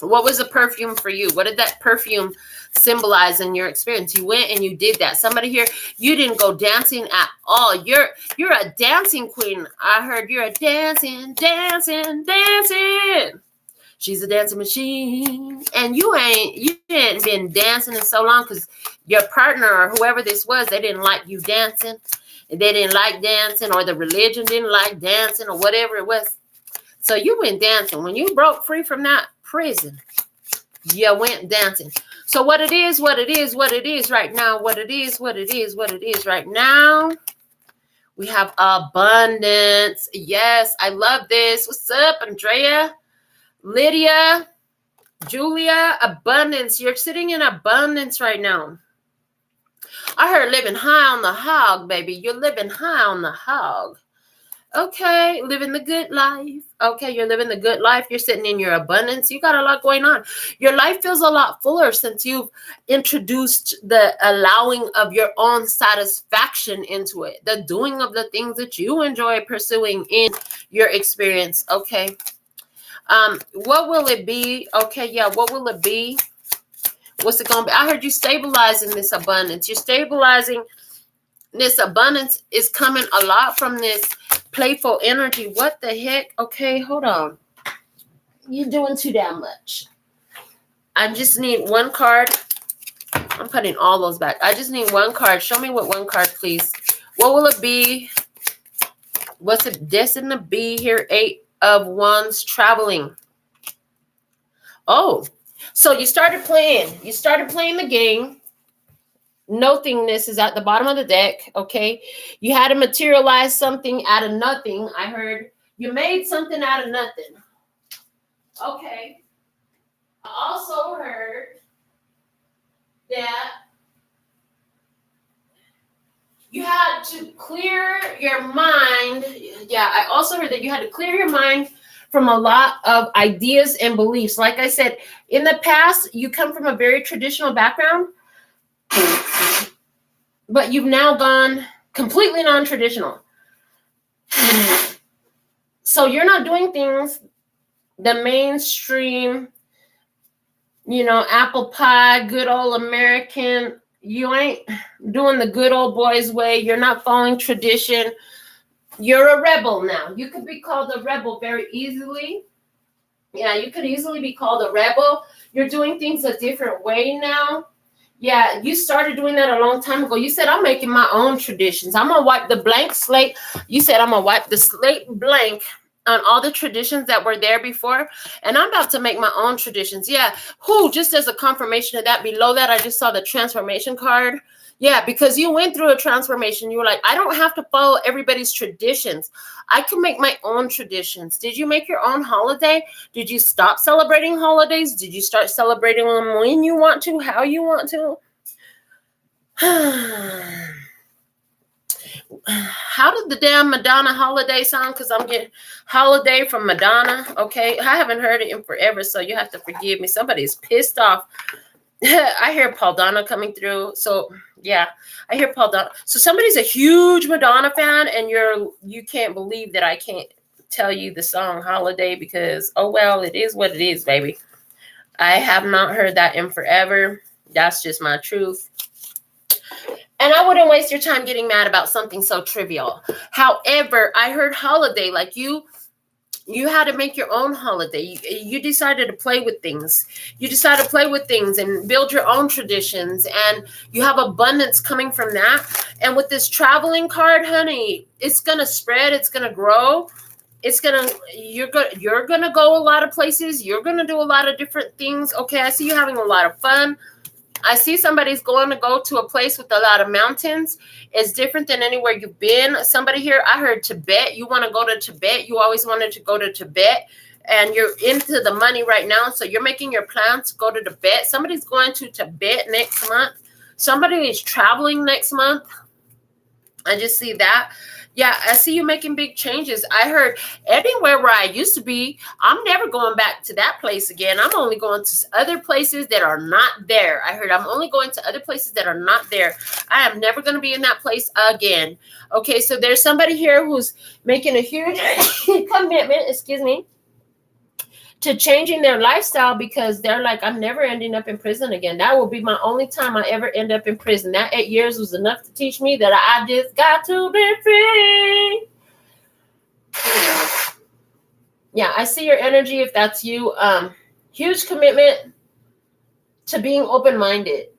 What was a perfume for you? What did that perfume symbolize in your experience? You went and you did that. Somebody here, you didn't go dancing at all. You're a dancing queen. I heard you're a dancing. She's a dancing machine. And you hadn't been dancing in so long because your partner or whoever this was, they didn't like you dancing. and they didn't like dancing, or the religion didn't like dancing, or whatever it was. So you went dancing. When you broke free from that prison, you went dancing. So what it is right now, what it is right now, we have abundance. Yes, I love this. What's up, Andrea, Lydia, Julia? Abundance. You're sitting in abundance right now. I heard living high on the hog, baby. You're living high on the hog. Okay, living the good life. Okay, you're living the good life. You're sitting in your abundance. You got a lot going on. Your life feels a lot fuller since you've introduced the allowing of your own satisfaction into it. The doing of the things that you enjoy pursuing in your experience. Okay. What will it be? Okay, yeah, what will it be? What's it going to be? I heard you stabilizing this abundance. You're stabilizing this abundance is coming a lot from this playful energy. What the heck? Okay, hold on. You're doing too damn much. I just need one card. I'm putting all those back. I just need one card. Show me what one card, please. What will it be? What's it destined to be here? 8 of Wands, traveling. Oh, so you started playing. You started playing the game. Nothingness is at the bottom of the deck, okay? You had to materialize something out of nothing. I heard you made something out of nothing. Okay. I also heard that you had to clear your mind. Yeah, I also heard that you had to clear your mind from a lot of ideas and beliefs. Like I said, in the past, you come from a very traditional background, but you've now gone completely non-traditional. So you're not doing things the mainstream, apple pie, good old American. You ain't doing the good old boys way. You're not following tradition. You're a rebel now. You could be called a rebel very easily. Yeah, you could easily be called a rebel. You're doing things a different way now. Yeah, you started doing that a long time ago. You said, I'm making my own traditions. I'm going to wipe the blank slate. You said, I'm going to wipe the slate blank on all the traditions that were there before. And I'm about to make my own traditions. Yeah. Just as a confirmation of that, below that, I just saw the transformation card. Yeah, because you went through a transformation. You were like, I don't have to follow everybody's traditions. I can make my own traditions. Did you make your own holiday? Did you stop celebrating holidays? Did you start celebrating them when you want to, how you want to? How did the damn Madonna holiday sound? Because I'm getting holiday from Madonna. Okay, I haven't heard it in forever, so you have to forgive me. Somebody's pissed off. I hear Paul Donna coming through. So yeah, I hear Paul Donna. So somebody's a huge Madonna fan, and you can't believe that I can't tell you the song Holiday because, oh well, it is what it is, baby. I have not heard that in forever. That's just my truth. And I wouldn't waste your time getting mad about something so trivial. However, I heard holiday, like you had to make your own holiday. You decided to play with things. You decided to play with things and build your own traditions. And you have abundance coming from that. And with this traveling card, honey, it's going to spread. It's going to grow. You're going to go a lot of places. You're going to do a lot of different things. Okay, I see you having a lot of fun. I see somebody's going to go to a place with a lot of mountains. It's different than anywhere you've been. Somebody here, I heard Tibet. You want to go to Tibet. You always wanted to go to Tibet. And you're into the money right now. So you're making your plans to go to Tibet. Somebody's going to Tibet next month. Somebody is traveling next month. I just see that. Yeah, I see you making big changes. I heard anywhere where I used to be, I'm never going back to that place again. I'm only going to other places that are not there. I heard I'm only going to other places that are not there. I am never going to be in that place again. Okay, so there's somebody here who's making a huge commitment, to changing their lifestyle because they're like, I'm never ending up in prison again. That will be my only time I ever end up in prison. That 8 years was enough to teach me that I just got to be free. Yeah, I see your energy if that's you. Huge commitment to being open-minded.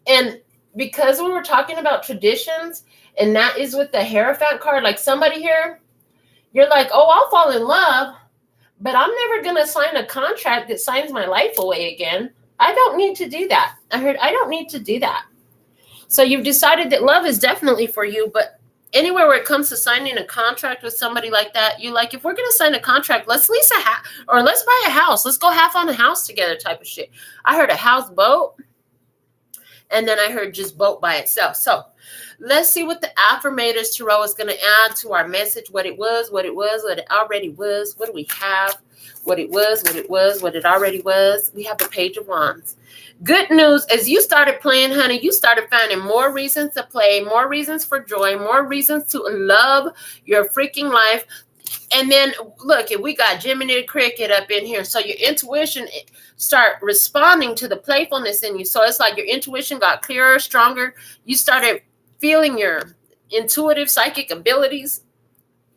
And because we were talking about traditions, and that is with the Hierophant card, like somebody here, you're like, oh, I'll fall in love, but I'm never going to sign a contract that signs my life away again. I don't need to do that. I don't need to do that. So you've decided that love is definitely for you, but anywhere where it comes to signing a contract with somebody like that, you like, if we're going to sign a contract, let's lease a house, or let's buy a house. Let's go half on a house together type of shit. I heard a house boat, and then I heard just boat by itself. So let's see what the Affirmators Tarot is going to add to our message. What it was, what it already was. What do we have? What it was, what it already was. We have the Page of Wands. Good news, as you started playing, honey, you started finding more reasons to play, more reasons for joy, more reasons to love your freaking life. And then, look, we got Jiminy Cricket up in here. So your intuition start responding to the playfulness in you. So it's like your intuition got clearer, stronger. You started feeling your intuitive psychic abilities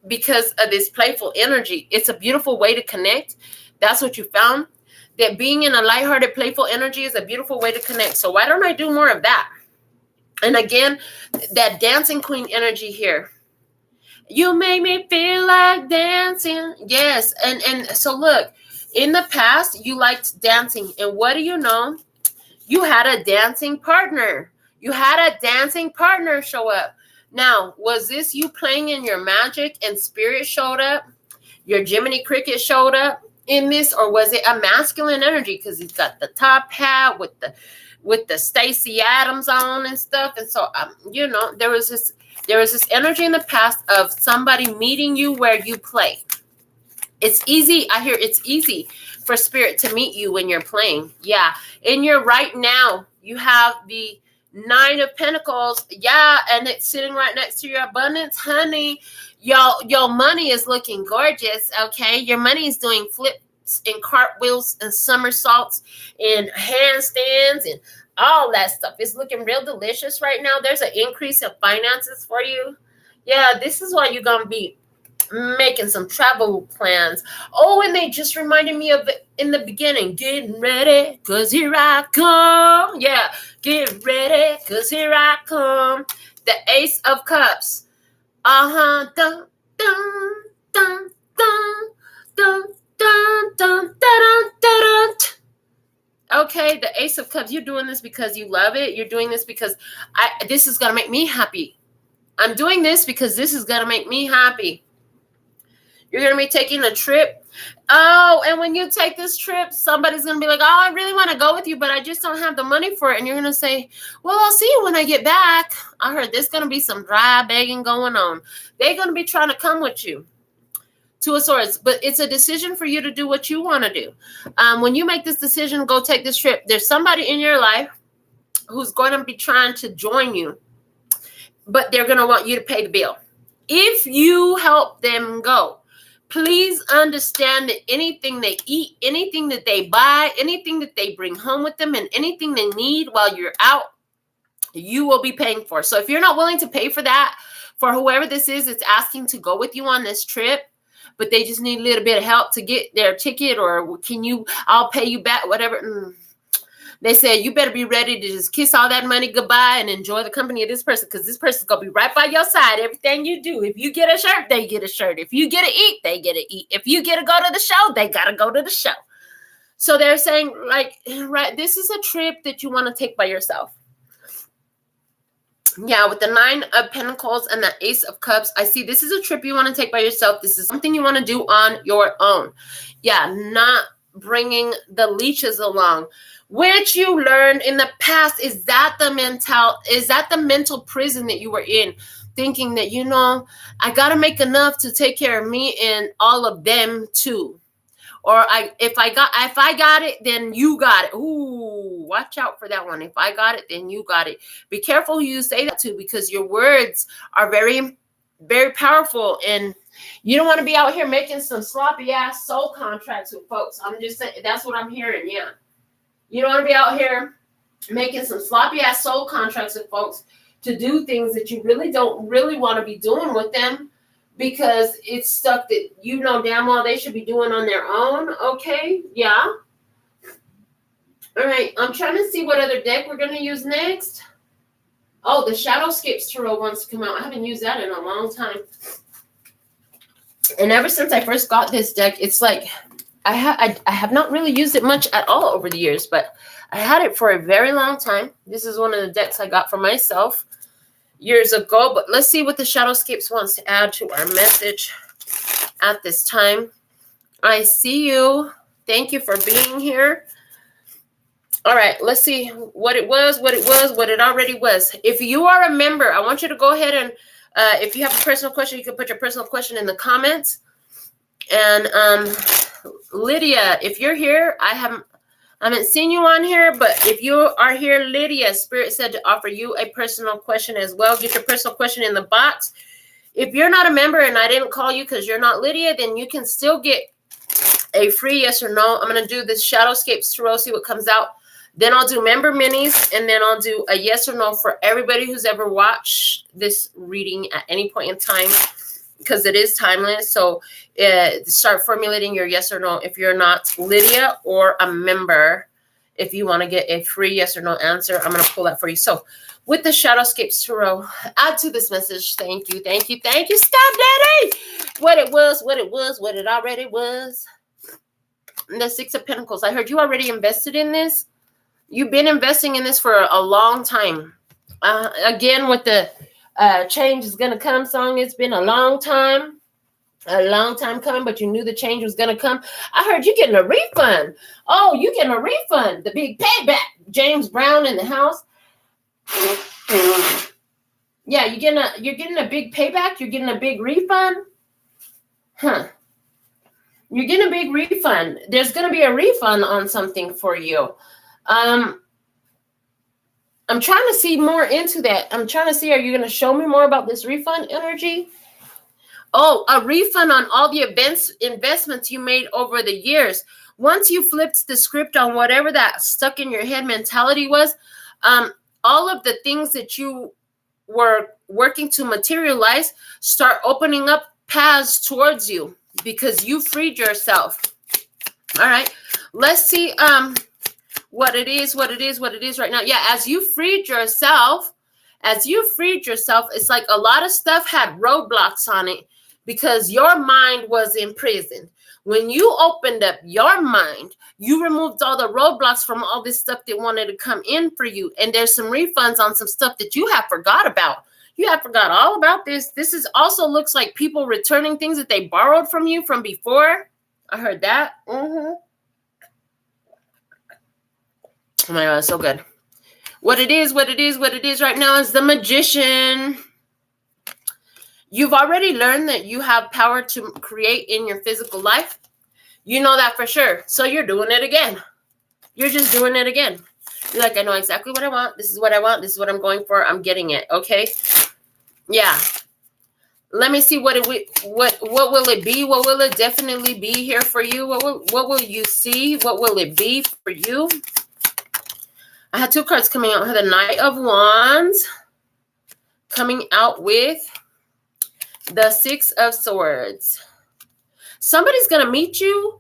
because of this playful energy. It's a beautiful way to connect. That's what you found. That being in a lighthearted, playful energy is a beautiful way to connect. So why don't I do more of that? And again, that dancing queen energy here. You make me feel like dancing. Yes. And so look, in the past, you liked dancing. And what do you know? You had a dancing partner. You had a dancing partner show up. Now, was this you playing in your magic and spirit showed up? Your Jiminy Cricket showed up in this, or was it a masculine energy? Because he's got the top hat with the Stacey Adams on and stuff. And so, there was this energy in the past of somebody meeting you where you play. It's easy. I hear it's easy for spirit to meet you when you're playing. Yeah. In your right now, you have the 9 of Pentacles. Yeah. And it's sitting right next to your abundance, honey. Your money is looking gorgeous. Okay. Your money is doing flips and cartwheels and somersaults and handstands and all that stuff. It's looking real delicious right now. There's an increase in finances for you. Yeah. This is why you're going to be making some travel plans. Oh, and they just reminded me of it in the beginning. Getting ready, cause here I come. Yeah, get ready, cause here I come. The Ace of Cups. Dun, dun, dun, dun, dun, dun, dun, dun, dun, dun. Okay, the Ace of Cups. You're doing this because you love it. You're doing this because this is gonna make me happy. I'm doing this because this is gonna make me happy. You're going to be taking a trip. Oh, and when you take this trip, somebody's going to be like, oh, I really want to go with you, but I just don't have the money for it. And you're going to say, well, I'll see you when I get back. I heard there's going to be some dry begging going on. They're going to be trying to come with you. Two of Swords. But it's a decision for you to do what you want to do. When you make this decision, go take this trip, there's somebody in your life who's going to be trying to join you, but they're going to want you to pay the bill. If you help them go, please understand that anything they eat, anything that they buy, anything that they bring home with them, and anything they need while you're out, you will be paying for. So if you're not willing to pay for that, for whoever this is that's asking to go with you on this trip, but they just need a little bit of help to get their ticket, or I'll pay you back, whatever. They said, you better be ready to just kiss all that money goodbye and enjoy the company of this person, because this person's going to be right by your side. Everything you do. If you get a shirt, they get a shirt. If you get to eat, they get to eat. If you get to go to the show, they got to go to the show. So they're saying, like, right, this is a trip that you want to take by yourself. Yeah, with the 9 of Pentacles and the Ace of Cups, I see this is a trip you want to take by yourself. This is something you want to do on your own. Yeah, not bringing the leeches along. Which you learned in the past, is that the mental prison that you were in, thinking that, I got to make enough to take care of me and all of them too. Or if I got it, then you got it. Ooh, watch out for that one. If I got it, then you got it. Be careful who you say that to, because your words are very, very powerful, and you don't want to be out here making some sloppy ass soul contracts with folks. I'm just saying, that's what I'm hearing. Yeah. You don't want to be out here making some sloppy ass soul contracts with folks to do things that you really don't really want to be doing with them, because it's stuff that damn well they should be doing on their own. Okay. Yeah. All right. I'm trying to see what other deck we're going to use next. Oh, the Shadowscapes Tarot wants to come out. I haven't used that in a long time. And ever since I first got this deck, it's like I have not really used it much at all over the years, but I had it for a very long time. This is one of the decks I got for myself years ago. But let's see what the Shadowscapes wants to add to our message at this time. I see you. Thank you for being here. All right, let's see what it was, what it already was. If you are a member, I want you to go ahead and if you have a personal question, you can put your personal question in the comments. And Lydia, if you're here, I haven't seen you on here, but if you are here, Lydia, Spirit said to offer you a personal question as well. Get your personal question in the box. If you're not a member and I didn't call you because you're not Lydia, then you can still get a free yes or no. I'm going to do this Shadowscapes Tarot, see what comes out. Then I'll do member minis, and then I'll do a yes or no for everybody who's ever watched this reading at any point in time, because it is timeless. So start formulating your yes or no if you're not Lydia or a member. If you want to get a free yes or no answer, I'm going to pull that for you. So with the Shadowscapes Tarot, add to this message. Thank you, thank you, thank you, Step Daddy. What it was, what it already was. And the Six of Pentacles. I heard you already invested in this. You've been investing in this for a long time. Again, with the change is going to come song, it's been a long time coming, but you knew the change was going to come. I heard you getting a refund. Oh, you getting a refund. The big payback. James Brown in the house. Yeah, you're getting a big payback. You're getting a big refund. Huh. You're getting a big refund. There's going to be a refund on something for you. I'm trying to see more into that. I'm trying to see, are you going to show me more about this refund energy? Oh, a refund on all the investments you made over the years. Once you flipped the script on whatever that stuck in your head mentality was, all of the things that you were working to materialize start opening up paths towards you because you freed yourself. All right, let's see what it is right now. Yeah, as you freed yourself, it's like a lot of stuff had roadblocks on it because your mind was imprisoned. When you opened up your mind, you removed all the roadblocks from all this stuff that wanted to come in for you. And there's some refunds on some stuff that you have forgot about. You have forgot all about this. This is also looks like people returning things that they borrowed from you from before. I heard that. Oh my God, so good. What it is right now is the Magician. You've already learned that you have power to create in your physical life. You know that for sure. So you're doing it again. You're just doing it again. You're like, I know exactly what I want. This is what I want. This is what I'm going for. I'm getting it. Okay. Yeah. Let me see what will it be? What will it definitely be here for you? What will you see? What will it be for you? I had two cards coming out. I had the Knight of Wands coming out with the Six of Swords. Somebody's going to meet you.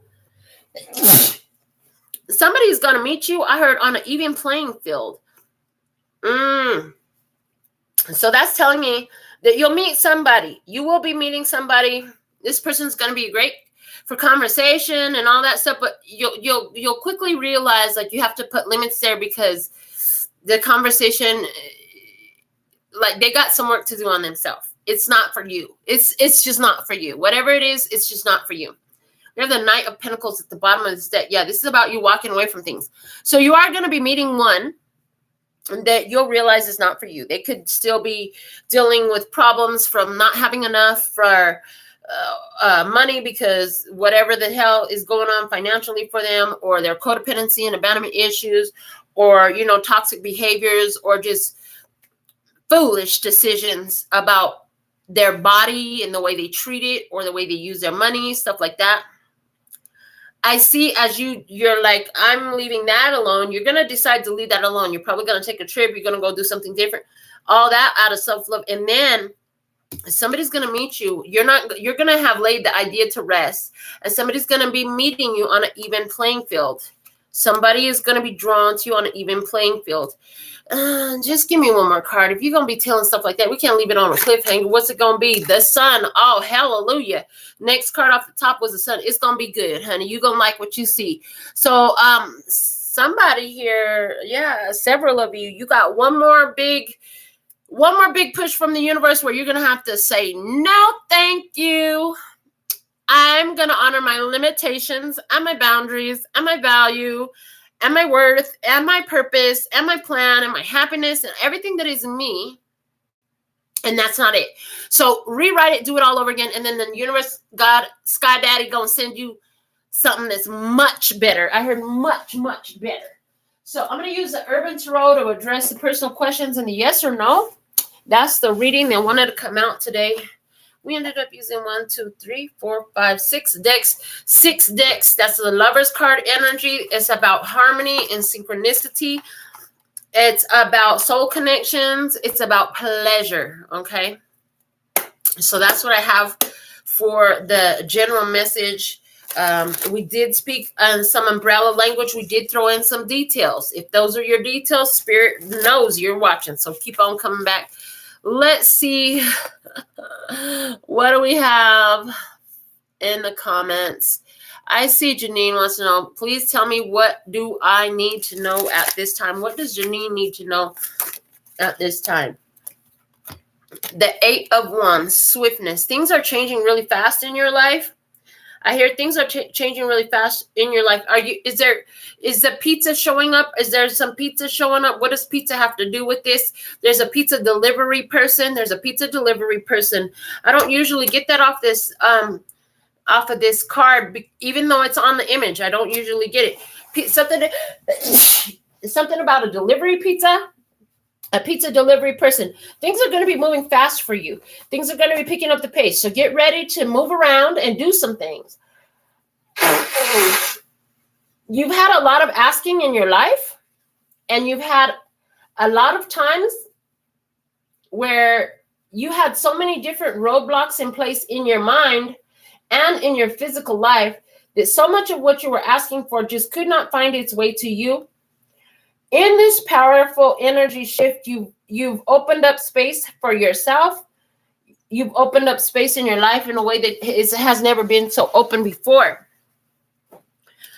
Somebody's going to meet you, I heard, on an even playing field. So that's telling me that you'll meet somebody. You will be meeting somebody. This person's going to be great for conversation and all that stuff, but you'll quickly realize like you have to put limits there because the conversation, like they got some work to do on themselves. It's not for you. It's just not for you. Whatever it is, it's just not for you. We have the Knight of Pentacles at the bottom of this deck. Yeah, this is about you walking away from things. So you are going to be meeting one that you'll realize is not for you. They could still be dealing with problems from not having enough for money because whatever the hell is going on financially for them, or their codependency and abandonment issues, or, you know, toxic behaviors, or just foolish decisions about their body and the way they treat it or the way they use their money, stuff like that. I see as you're like, I'm leaving that alone. You're going to decide to leave that alone. You're probably going to take a trip. You're going to go do something different. All that out of self-love. And then somebody's going to meet you. You're going to have laid the idea to rest. And somebody's going to be meeting you on an even playing field. Somebody is going to be drawn to you on an even playing field. Just give me one more card. If you're going to be telling stuff like that, we can't leave it on a cliffhanger. What's it going to be? The sun. Oh, hallelujah. Next card off the top was the sun. It's going to be good, honey. You're going to like what you see. So, somebody here, yeah, several of you, you got one more big push from the universe where you're going to have to say, no, thank you. I'm going to honor my limitations and my boundaries and my value and my worth and my purpose and my plan and my happiness and everything that is me. And that's not it. So rewrite it, do it all over again. And then the universe, God, Sky Daddy, going to send you something that's much better. I heard much, much better. So I'm going to use the Urban Tarot to address the personal questions and the yes or no. That's the reading that wanted to come out today. We ended up using 1, 2, 3, 4, 5, 6 decks. 6 decks. That's the Lover's card energy. It's about harmony and synchronicity. It's about soul connections. It's about pleasure. Okay. So that's what I have for the general message. We did speak some umbrella language. We did throw in some details. If those are your details, Spirit knows you're watching. So keep on coming back. Let's see. What do we have in the comments? I see Janine wants to know, please tell me, what do I need to know at this time? What does Janine need to know at this time? The 8 of Wands, swiftness. Things are changing really fast in your life. I hear things are changing really fast in your life. Is the pizza showing up? Is there some pizza showing up? What does pizza have to do with this? There's a pizza delivery person. There's a pizza delivery person. I don't usually get that off of this card, even though it's on the image. I don't usually get it. Something about a delivery pizza. A pizza delivery person. Things are going to be moving fast for you. Things are going to be picking up the pace. So get ready to move around and do some things. You've had a lot of asking in your life, and you've had a lot of times where you had so many different roadblocks in place in your mind and in your physical life that so much of what you were asking for just could not find its way to you. In this powerful energy shift, you've opened up space for yourself. You've opened up space in your life in a way that has never been so open before.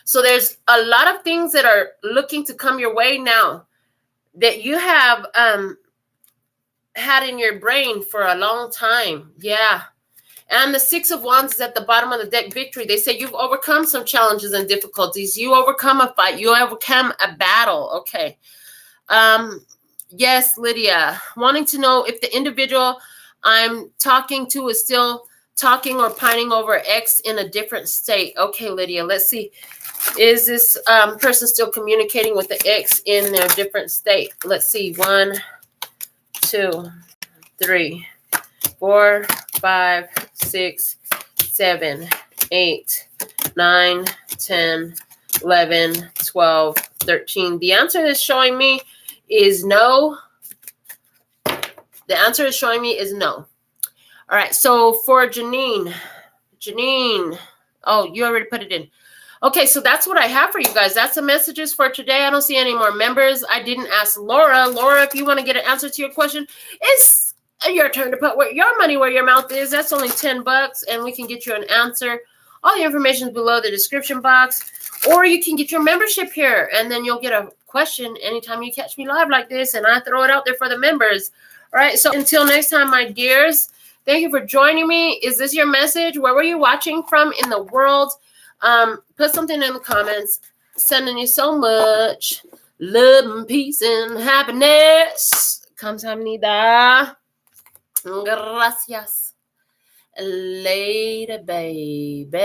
So there's a lot of things that are looking to come your way now that you have had in your brain for a long time. Yeah. And the 6 of Wands is at the bottom of the deck, victory. They say you've overcome some challenges and difficulties. You overcome a fight. You overcome a battle. Okay. Yes, Lydia. Wanting to know if the individual I'm talking to is still talking or pining over X in a different state. Okay, Lydia, let's see. Is this person still communicating with the X in their different state? Let's see. 1, 2, 3, 4, 5, 6, 7, 8, 9, 10, 11, 12, 13. The answer is showing me is no. The answer is showing me is no. All right. So for Janine, oh, you already put it in. Okay. So that's what I have for you guys. That's the messages for today. I don't see any more members. I didn't ask Laura. Laura, if you want to get an answer to your question, it's your turn to put your money where your mouth is. That's only $10, and we can get you an answer. All the information is below the description box, or you can get your membership here, and then you'll get a question anytime you catch me live like this, and I throw it out there for the members. All right. So until next time, my dears, thank you for joining me. Is this your message? Where were you watching from in the world? Put something in the comments. Sending you so much love and peace and happiness. Kamsahamnida. Gracias. Later, baby.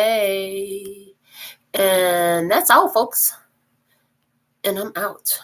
And that's all, folks. And I'm out.